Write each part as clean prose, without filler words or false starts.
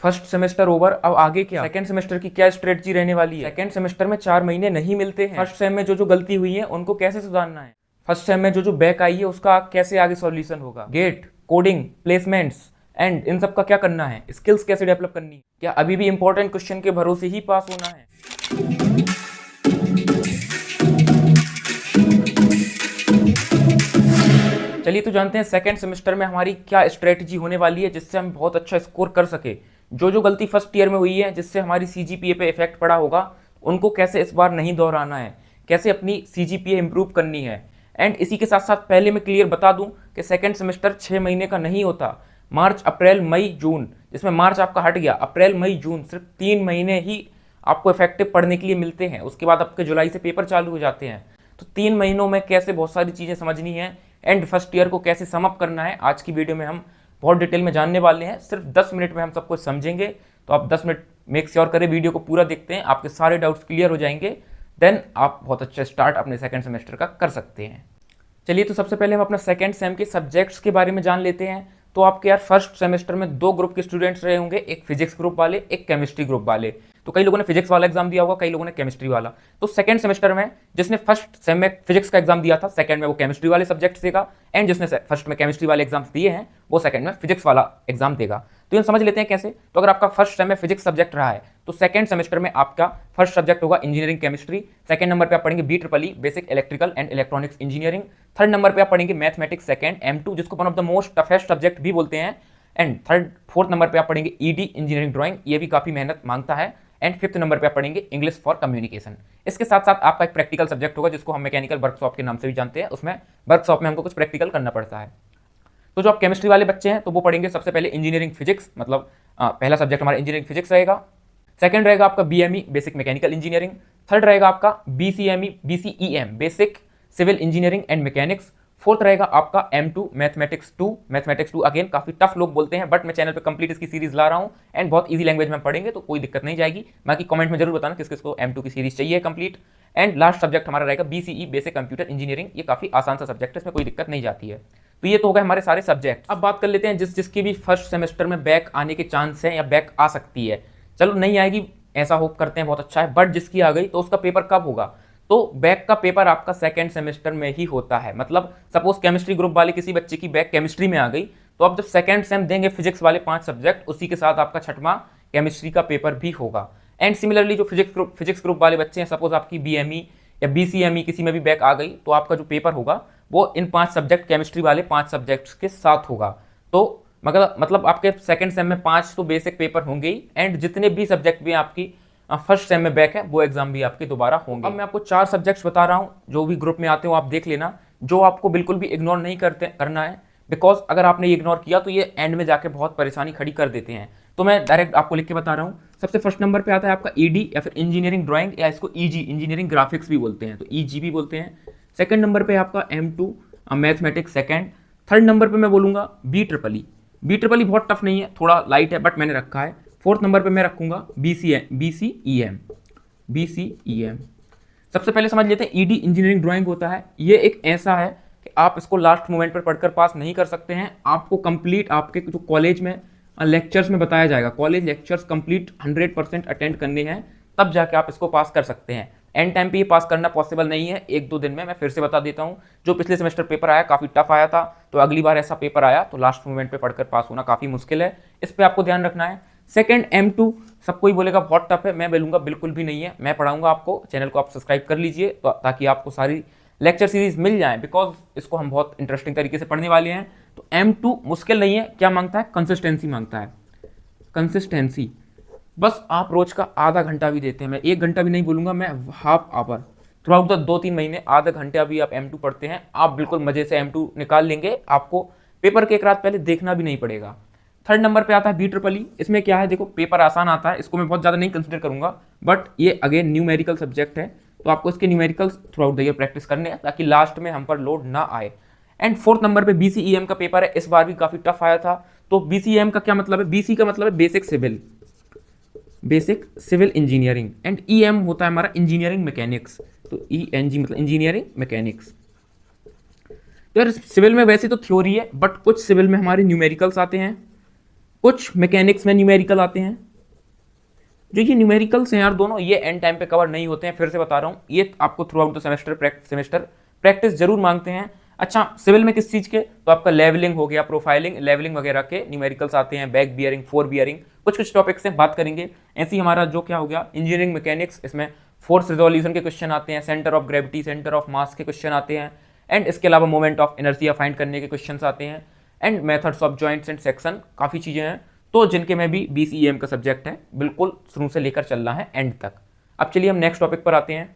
First semester over, अब आगे क्या, सेकंड सेमेस्टर की क्या स्ट्रेटजी रहने वाली है। सेकंड सेमेस्टर में 4 महीने नहीं मिलते हैं। फर्स्ट सेम में जो गलती हुई है उनको कैसे सुधारना है। फर्स्ट सेम में जो बैक आई है उसका कैसे आगे सॉल्यूशन होगा। गेट, कोडिंग, प्लेसमेंट्स एंड इन सब का क्या करना है। स्किल्स कैसे डेवलप करनी है। क्या अभी भी इंपॉर्टेंट क्वेश्चन के भरोसे ही पास होना है। चलिए तो जानते हैं सेकंड सेमेस्टर में हमारी क्या स्ट्रेटजी होने वाली है जिससे हम बहुत अच्छा स्कोर कर सके। जो गलती फर्स्ट ईयर में हुई है जिससे हमारी सीजीपीए पे इफेक्ट पड़ा होगा उनको कैसे इस बार नहीं दोहराना है, कैसे अपनी सीजीपीए इंप्रूव करनी है। एंड इसी के साथ साथ पहले मैं क्लियर बता दूं कि सेकंड सेमेस्टर 6 महीने का नहीं होता। मार्च, अप्रैल, मई, जून, जिसमें मार्च आपका हट गया, अप्रैल, मई, जून सिर्फ 3 महीने ही आपको इफेक्टिव पढ़ने के लिए मिलते हैं। उसके बाद आपके जुलाई से पेपर चालू हो जाते हैं। तो 3 महीनों में कैसे बहुत सारी चीज़ें समझनी है एंड फर्स्ट ईयर को कैसे सम अप करना है, आज की वीडियो में हम बहुत डिटेल में जानने वाले हैं। सिर्फ 10 मिनट में हम सब कुछ समझेंगे। तो आप 10 मिनट मेक श्योर करें वीडियो को पूरा देखते हैं, आपके सारे डाउट्स क्लियर हो जाएंगे। देन आप बहुत अच्छा स्टार्ट अपने सेकंड सेमेस्टर का कर सकते हैं। चलिए तो सबसे पहले हम अपना सेकंड सेम के सब्जेक्ट्स के बारे में जान लेते हैं। तो आपके यार फर्स्ट सेमेस्टर में 2 ग्रुप के स्टूडेंट्स रहे होंगे, एक फिजिक्स ग्रुप वाले, एक केमिस्ट्री ग्रुप वाले। तो कई लोगों ने फिजिक्स वाला एग्जाम दिया होगा, कई लोगों ने केमिस्ट्री वाला। तो सेकंड सेमेस्टर में जिसने फर्स्ट सेम में फिजिक्स का एग्जाम दिया था, सेकंड में वो केमिस्ट्री वाले सब्जेक्ट्स देगा। एंड जिसने फर्स्ट में केमिस्ट्री वाले एग्जाम्स दिए हैं वो सेकंड में फिजिक्स वाला एग्जाम देगा। तो ये समझ लेते हैं कैसे। तो अगर आपका फर्स्ट सेम में फिजिक्स सब्जेक्ट रहा है तो सेकंड सेमेस्टर में आपका फर्स्ट सब्जेक्ट होगा इंजीनियरिंग केमिस्ट्री। सेकंड नंबर पे आप पढ़ेंगे BEE basic electrical and electronics engineering. Third number पे आप पढ़ेंगे मैथमेटिक्स सेकंड M2 जिसको one of the most toughest subject भी बोलते हैं। एंड फोर्थ नंबर पे आप पढ़ेंगे ED इंजीनियरिंग ड्राइंग, ये भी काफी मेहनत मांगता है। एंड फिफ्थ नंबर पे आप पढ़ेंगे इंग्लिश फॉर कम्युनिकेशन। इसके साथ साथ आपका एक प्रैक्टिकल सब्जेक्ट होगा जिसको हम मैकेनिकल वर्कशॉप के नाम से भी जानते हैं। उसमें वर्कशॉप में हमको कुछ प्रैक्टिकल करना पड़ता है। तो जो आप केमिस्ट्री वाले बच्चे हैं तो वो पढ़ेंगे सबसे पहले इंजीनियरिंग फिजिक्स, मतलब पहला सब्जेक्ट हमारा इंजीनियरिंग फिजिक्स रहेगा। सेकंड रहेगा आपका BME basic mechanical engineering. Third रहेगा आपका BCEM basic civil engineering and mechanics. Fourth रहेगा आपका M2 मैथमेटिक्स 2 अगेन काफी टफ लोग बोलते हैं, बट मैं चैनल पे कंप्लीट इसकी सीरीज ला रहा हूं एंड बहुत इजी लैंग्वेज में पढ़ेंगे तो कोई दिक्कत नहीं जाएगी। बाकी कमेंट में जरूर बताना किस किस को M2 की सीरीज चाहिए कंप्लीट। एंड लास्ट सब्जेक्ट हमारा रहेगा BCE बेसिक कंप्यूटर इंजीनियरिंग, ये काफी आसान सा सब्जेक्ट है, इसमें कोई दिक्कत नहीं जाती है। तो ये तो हो गए हमारे सारे सब्जेक्ट। अब बात कर लेते हैं जिसकी भी फर्स्ट सेमेस्टर में बैक आने के चांस है या बैक आ सकती है। चलो नहीं आएगी ऐसा होप करते हैं, बहुत अच्छा है, बट जिसकी आ गई तो उसका पेपर कब होगा। तो बैक का पेपर आपका सेकंड सेमेस्टर में ही होता है। मतलब सपोज केमिस्ट्री ग्रुप वाले किसी बच्चे की बैक केमिस्ट्री में आ गई तो अब जब सेकंड सेम देंगे फिजिक्स वाले 5 सब्जेक्ट, उसी के साथ आपका छठवां केमिस्ट्री का पेपर भी होगा। एंड सिमिलरली जो फिजिक्स ग्रुप वाले बच्चे हैं, सपोज आपकी BME या BCME किसी में भी बैक आ गई तो आपका जो पेपर होगा वो इन 5 सब्जेक्ट केमिस्ट्री वाले 5 सब्जेक्ट्स के साथ होगा। तो मतलब आपके सेकंड सेम में 5 तो बेसिक पेपर होंगे ही। एंड जितने भी सब्जेक्ट भी आपकी फर्स्ट सेम में बैक है वो एग्जाम भी आपके दोबारा होंगे। अब मैं आपको 4 सब्जेक्ट्स बता रहा हूँ, जो भी ग्रुप में आते हो आप देख लेना, जो आपको बिल्कुल भी इग्नोर नहीं करना है। बिकॉज अगर आपने इग्नोर किया तो ये एंड में जाके बहुत परेशानी खड़ी कर देते हैं। तो मैं डायरेक्ट आपको लिख के बता रहा हूँ। सबसे फर्स्ट नंबर पे आता है आपका ED या फिर इंजीनियरिंग ड्राइंग, या इसको EG इंजीनियरिंग ग्राफिक्स भी बोलते हैं, तो EG भी बोलते हैं। सेकंड नंबर पे आपका M2 mathematics second. Third number पे मैं बोलूँगा BEE बहुत टफ नहीं है, थोड़ा लाइट है बट मैंने रखा है। फोर्थ नंबर पे मैं रखूंगा BCEM। सबसे पहले समझ लेते हैं ED इंजीनियरिंग ड्राइंग होता है। ये एक ऐसा है कि आप इसको लास्ट मोमेंट पर पढ़कर पास नहीं कर सकते हैं। आपको कंप्लीट आपके जो कॉलेज में लेक्चर्स में बताया जाएगा, कॉलेज लेक्चर्स कंप्लीट 100% अटेंड करने हैं, तब जाके आप इसको पास कर सकते हैं। एंड टाइम पे ये पास करना पॉसिबल नहीं है 1-2 दिन में। मैं फिर से बता देता हूँ, जो पिछले सेमेस्टर पेपर आया काफ़ी टफ आया था, तो अगली बार ऐसा पेपर आया तो लास्ट मोमेंट पे पढ़कर पास होना काफ़ी मुश्किल है, इस पर आपको ध्यान रखना है। सेकंड M2 सबको ही बोलेगा बहुत टफ है, मैं बोलूँगा बिल्कुल भी नहीं है, मैं पढ़ाऊंगा आपको। चैनल को आप सब्सक्राइब कर लीजिए ताकि आपको सारी लेक्चर सीरीज मिल जाए, बिकॉज इसको हम बहुत इंटरेस्टिंग तरीके से पढ़ने वाले हैं। तो M2 मुश्किल नहीं है, क्या मांगता है, कंसिस्टेंसी मांगता है। कंसिस्टेंसी बस आप रोज का आधा घंटा भी देते हैं, मैं 1 घंटा भी नहीं बोलूँगा, मैं half hour through out the 2-3 महीने आधा घंटा भी आप M2 पढ़ते हैं, आप बिल्कुल मजे से M2 निकाल लेंगे। आपको पेपर के एक रात पहले देखना भी नहीं पड़ेगा। थर्ड नंबर पे आता है BEE। इसमें क्या है, देखो पेपर आसान आता है, इसको मैं बहुत ज़्यादा नहीं कंसिडर करूंगा, बट ये अगेन न्यूमेरिकल सब्जेक्ट है, तो आपको इसके numericals through out the year practice करने हैं ताकि लास्ट में हम पर लोड ना आए। एंड फोर्थ नंबर पे BCEM का पेपर है, इस बार भी काफ़ी टफ आया था। तो BCEM का क्या मतलब है, BC का मतलब है basic civil engineering, and EM होता है हमारा इंजीनियरिंग मैकेनिक्स, तो ENG मतलब इंजीनियरिंग मैकेनिक्स। तो यार सिविल में वैसे तो थ्योरी है, बट कुछ सिविल में हमारे न्यूमेरिकल्स आते हैं, कुछ मैकेनिक्स में न्यूमेरिकल आते हैं। जो ये न्यूमेरिकल्स हैं यार दोनों, ये एंड टाइम पे कवर नहीं होते हैं, फिर से बता रहा हूँ, ये आपको through out the semester practice जरूर मांगते हैं। अच्छा, सिविल में किस चीज़ के, तो आपका लेवलिंग हो गया, प्रोफाइलिंग, लेवलिंग वगैरह के न्यूमेरिकल्स आते हैं, बैक बियरिंग, फोर बियरिंग, कुछ कुछ टॉपिक्स हैं, बात करेंगे। ऐसे ही हमारा जो क्या हो गया इंजीनियरिंग मैकेनिक्स, इसमें फोर्स रिजोल्यूशन के क्वेश्चन आते हैं, centre of gravity, centre of mass के क्वेश्चन आते हैं, एंड इसके अलावा मोमेंट ऑफ इनर्शिया फाइंड करने के क्वेश्चन आते हैं, and methods of joints and section, काफ़ी चीज़ें हैं तो जिनके में भी BCEM का सब्जेक्ट है, बिल्कुल शुरू से लेकर चलना है एंड तक। अब चलिए हम नेक्स्ट टॉपिक पर आते हैं,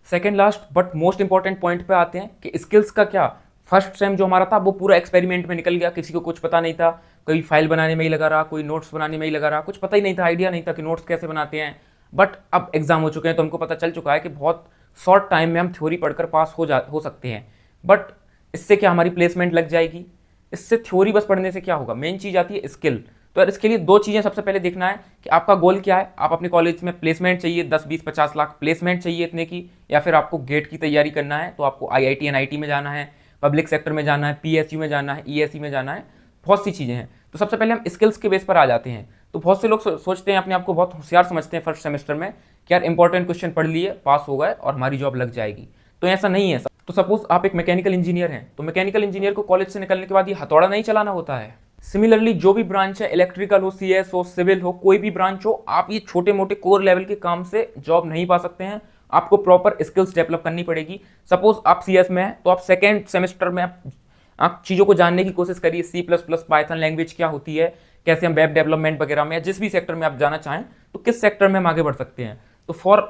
second last but most important point पे आते हैं कि स्किल्स का क्या। फर्स्ट सेम जो हमारा था वो पूरा एक्सपेरिमेंट में निकल गया, किसी को कुछ पता नहीं था, कोई फाइल बनाने में ही लगा रहा, कोई नोट्स बनाने में ही लगा रहा, कुछ पता ही नहीं था, आइडिया नहीं था कि नोट्स कैसे बनाते हैं। बट अब एग्जाम हो चुके हैं तो हमको पता चल चुका है कि बहुत शॉर्ट टाइम में हम थ्योरी पढ़कर पास हो सकते हैं। बट इससे क्या हमारी प्लेसमेंट लग जाएगी? इससे थ्योरी बस पढ़ने से क्या होगा, मेन चीज़ आती है स्किल। तो यार इसके लिए दो चीज़ें सबसे पहले देखना है कि आपका गोल क्या है। आप अपने कॉलेज में प्लेसमेंट चाहिए 10, 20, 50 लाख प्लेसमेंट चाहिए इतने की, या फिर आपको गेट की तैयारी करना है तो आपको IIT NIT में जाना है, पब्लिक सेक्टर में जाना है, PSU में जाना है, ESE में जाना है, बहुत सी चीज़ें हैं। तो सबसे पहले हम स्किल्स के बेस पर आ जाते हैं। तो बहुत से लोग सोचते हैं, अपने आप को बहुत होशियार समझते हैं फर्स्ट सेमेस्टर में कि यार इंपॉर्टेंट क्वेश्चन पढ़ लिए, पास हो गए और हमारी जॉब लग जाएगी। तो ऐसा नहीं है। तो सपोज आप एक मैकेनिकल इंजीनियर हैं, तो मैकेनिकल इंजीनियर को कॉलेज से निकलने के बाद ये हथौड़ा नहीं चलाना होता है। सिमिलरली जो भी ब्रांच है, इलेक्ट्रिकल हो, CS हो, सिविल हो, कोई भी ब्रांच हो, आप ये छोटे मोटे कोर लेवल के काम से जॉब नहीं पा सकते हैं। आपको प्रॉपर स्किल्स डेवलप करनी पड़ेगी। सपोज आप CS में हैं तो आप सेकेंड सेमेस्टर में आप चीज़ों को जानने की कोशिश करिए, C++, पाइथन लैंग्वेज क्या होती है, कैसे हम वेब डेवलपमेंट वगैरह में, या जिस भी सेक्टर में आप जाना चाहें तो किस सेक्टर में हम आगे बढ़ सकते हैं। तो फॉर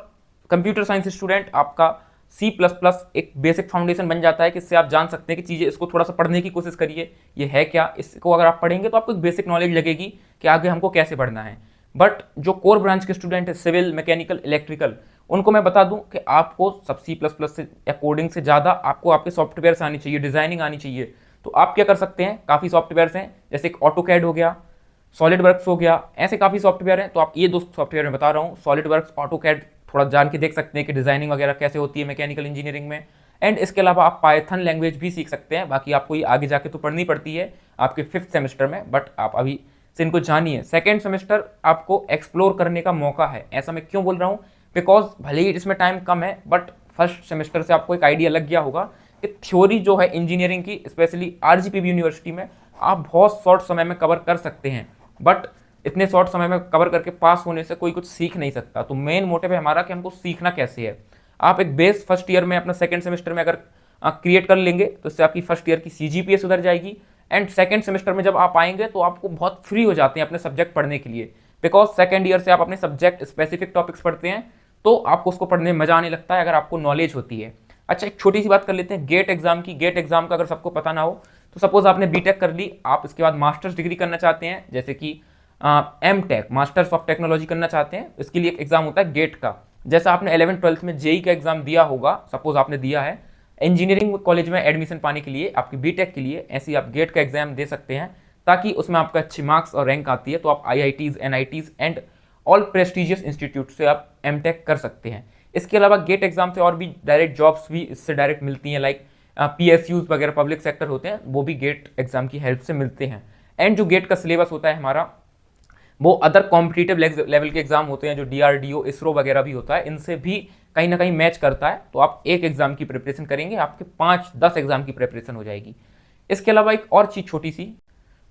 कंप्यूटर साइंस स्टूडेंट आपका C++ एक बेसिक फाउंडेशन बन जाता है कि इससे आप जान सकते हैं कि चीज़ें, इसको थोड़ा सा पढ़ने की कोशिश करिए, ये है क्या, इसको अगर आप पढ़ेंगे तो आपको एक बेसिक नॉलेज लगेगी कि आगे हमको कैसे बढ़ना है। बट जो कोर ब्रांच के स्टूडेंट है, सिविल, मैकेनिकल, इलेक्ट्रिकल, उनको मैं बता दूं कि आपको सब C++ से या कोडिंग से ज़्यादा आपको आपके सॉफ्टवेयर आनी चाहिए, डिज़ाइनिंग आनी चाहिए। तो आप क्या कर सकते हैं, काफ़ी सॉफ्टवेयर्स हैं, जैसे एक ऑटोकैड हो गया, सॉलिडवर्क्स हो गया, ऐसे काफ़ी सॉफ्टवेयर हैं। तो आप ये दो सॉफ्टवेयर मैं बता रहा हूँ, सॉलिडवर्क्स, ऑटोकैड, थोड़ा जान के देख सकते हैं कि डिज़ाइनिंग वगैरह कैसे होती है मैकेनिकल इंजीनियरिंग में। एंड इसके अलावा आप पाइथन लैंग्वेज भी सीख सकते हैं। बाकी आपको ये आगे जाके तो पढ़नी पड़ती है आपके 5th सेमेस्टर में, बट आप अभी से इनको जानिए। सेकेंड सेमेस्टर आपको एक्सप्लोर करने का मौका है। ऐसा मैं क्यों बोल रहा हूँ, बिकॉज भले ही इसमें टाइम कम है, बट फर्स्ट सेमेस्टर से आपको एक आइडिया लग गया होगा कि थ्योरी जो है इंजीनियरिंग की, स्पेशली RGPV यूनिवर्सिटी में, आप बहुत शॉर्ट समय में कवर कर सकते हैं। बट इतने शॉर्ट समय में कवर करके पास होने से कोई कुछ सीख नहीं सकता। तो मेन मोटिव है हमारा कि हमको सीखना कैसे है। आप एक बेस फर्स्ट ईयर में, अपना सेकंड सेमेस्टर में अगर क्रिएट कर लेंगे तो इससे आपकी फर्स्ट ईयर की CGPA सुधर जाएगी। एंड सेकंड सेमेस्टर में जब आप आएंगे तो आपको बहुत फ्री हो जाते हैं अपने सब्जेक्ट पढ़ने के लिए, बिकॉज सेकंड ईयर से आप अपने सब्जेक्ट स्पेसिफिक टॉपिक्स पढ़ते हैं तो आपको उसको पढ़ने में मजा आने लगता है अगर आपको नॉलेज होती है। अच्छा, एक छोटी सी बात कर लेते हैं गेट एग्जाम की। गेट एग्जाम का अगर सबको पता ना हो तो सपोज आपने BTech कर ली, आप इसके बाद मास्टर्स डिग्री करना चाहते हैं, जैसे कि MTech, मास्टर्स ऑफ टेक्नोलॉजी करना चाहते हैं, इसके लिए एक एग्जाम होता है गेट का। जैसा आपने 11th-12th में JEE का एग्जाम दिया होगा, सपोज आपने दिया है इंजीनियरिंग कॉलेज में एडमिशन पाने के लिए, आपकी BTech के लिए, ऐसे ही आप गेट का एग्जाम दे सकते हैं ताकि उसमें आपका अच्छी मार्क्स और रैंक आती है तो आप IITs, NITs and all prestigious institute से आप MTech कर सकते हैं। इसके अलावा गेट एग्जाम से और भी डायरेक्ट जॉब्स भी इससे डायरेक्ट मिलती हैं, लाइक PSUs वगैरह पब्लिक सेक्टर होते हैं, वो भी गेट एग्जाम की हेल्प से मिलते हैं। एंड जो गेट का सिलेबस होता है हमारा, वो अदर कॉम्पिटिटिव लेवल के एग्जाम होते हैं जो DRDO, ISRO वगैरह भी होता है, इनसे भी कहीं ना कहीं मैच करता है। तो आप एक एग्जाम की प्रिपरेशन करेंगे, आपके 5-10 एग्जाम की प्रिपरेशन हो जाएगी। इसके अलावा एक और चीज़ छोटी सी,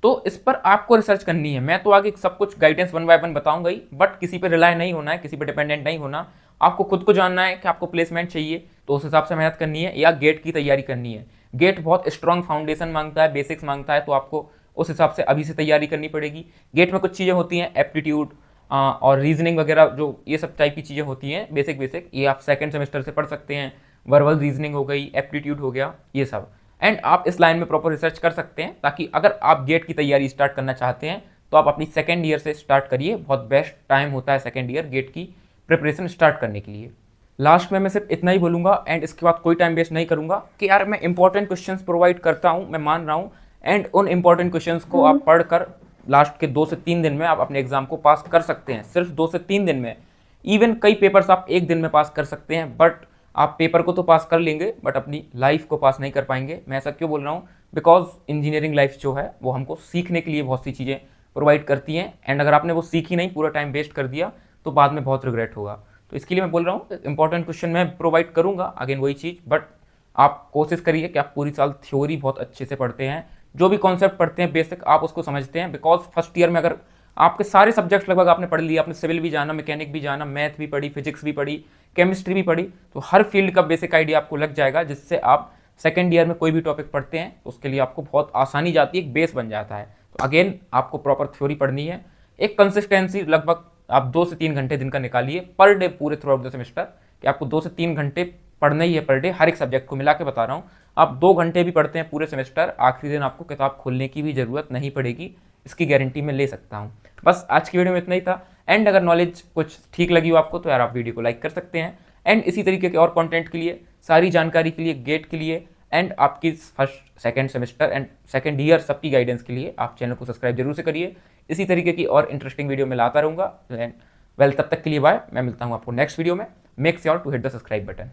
तो इस पर आपको रिसर्च करनी है। मैं तो आगे सब कुछ गाइडेंस 1 बाय 1 बताऊंगा ही, बट किसी पे रिलाय नहीं होना है, किसी पे डिपेंडेंट नहीं होना। आपको खुद को जानना है कि आपको प्लेसमेंट चाहिए तो उस हिसाब से मेहनत करनी है, या गेट की तैयारी करनी है। गेट बहुत स्ट्रॉन्ग फाउंडेशन मांगता है, बेसिक्स मांगता है, तो आपको उस हिसाब से अभी से तैयारी करनी पड़ेगी। गेट में कुछ चीज़ें होती हैं, एप्टीट्यूड और रीजनिंग वगैरह, जो ये सब टाइप की चीज़ें होती हैं बेसिक, ये आप सेकंड सेमेस्टर से पढ़ सकते हैं। वर्बल रीजनिंग हो गई, एप्टीट्यूड हो गया, ये सब। एंड आप इस लाइन में प्रॉपर रिसर्च कर सकते हैं, ताकि अगर आप गेट की तैयारी स्टार्ट करना चाहते हैं तो आप अपनी सेकेंड ईयर से स्टार्ट करिए। बहुत बेस्ट टाइम होता है सेकेंड ईयर गेट की प्रिपरेशन स्टार्ट करने के लिए। लास्ट में मैं सिर्फ इतना ही बोलूँगा, एंड इसके बाद कोई टाइम वेस्ट नहीं करूँगा, कि यार मैं इंपॉर्टेंट क्वेश्चंस प्रोवाइड करता हूँ, मैं मान रहा हूँ, एंड उन इंपॉर्टेंट क्वेश्चंस को आप पढ़कर लास्ट के 2 से 3 दिन में आप अपने एग्जाम को पास कर सकते हैं। सिर्फ 2 से 3 दिन में। इवन कई पेपर्स आप 1 दिन में पास कर सकते हैं, बट आप पेपर को तो पास कर लेंगे बट अपनी लाइफ को पास नहीं कर पाएंगे। मैं ऐसा क्यों बोल रहा हूँ, बिकॉज इंजीनियरिंग लाइफ जो है वो हमको सीखने के लिए बहुत सी चीज़ें प्रोवाइड करती हैं, एंड अगर आपने वो सीखी नहीं, पूरा टाइम वेस्ट कर दिया, तो बाद में बहुत रिग्रेट होगा। तो इसके लिए मैं बोल रहा हूँ इंपॉर्टेंट क्वेश्चन मैं प्रोवाइड करूँगा, अगेन वही चीज़, बट आप कोशिश करिए कि आप पूरी साल थ्योरी बहुत अच्छे से पढ़ते हैं, जो भी कॉन्सेप्ट पढ़ते हैं बेसिक आप उसको समझते हैं। बिकॉज फर्स्ट ईयर में अगर आपके सारे सब्जेक्ट्स लगभग आपने पढ़ लिए, आपने सिविल भी जाना, मैकेनिक भी जाना, मैथ भी पढ़ी, फिजिक्स भी पढ़ी, केमिस्ट्री भी पढ़ी, तो हर फील्ड का बेसिक आइडिया आपको लग जाएगा, जिससे आप सेकेंड ईयर में कोई भी टॉपिक पढ़ते हैं तो उसके लिए आपको बहुत आसानी जाती है, एक बेस बन जाता है। तो अगेन आपको प्रॉपर थ्योरी पढ़नी है, एक कंसिस्टेंसी लगभग आप 2 से 3 घंटे दिन का निकालिए पर डे पूरे थ्रू आउट द सेमेस्टर, कि आपको 2 से 3 घंटे पढ़ना ही है पर डे, हर एक सब्जेक्ट को मिला के बता रहा हूँ। आप 2 घंटे भी पढ़ते हैं पूरे सेमेस्टर, आखिरी दिन आपको किताब खोलने की भी ज़रूरत नहीं पड़ेगी, इसकी गारंटी मैं ले सकता हूँ। बस आज की वीडियो में इतना ही था, एंड अगर नॉलेज कुछ ठीक लगी हो आपको तो यार आप वीडियो को लाइक कर सकते हैं, एंड इसी तरीके के और कंटेंट के लिए, सारी जानकारी के लिए, गेट के लिए, एंड आपकी first second semester and second year सबकी गाइडेंस के लिए आप चैनल को सब्सक्राइब जरूर से करिए। इसी तरीके की और इंटरेस्टिंग वीडियो मैं लाता रहूँगा। वेल, तब तक के लिए बाय, मैं मिलता हूँ आपको नेक्स्ट वीडियो में। Make sure to hit the subscribe button.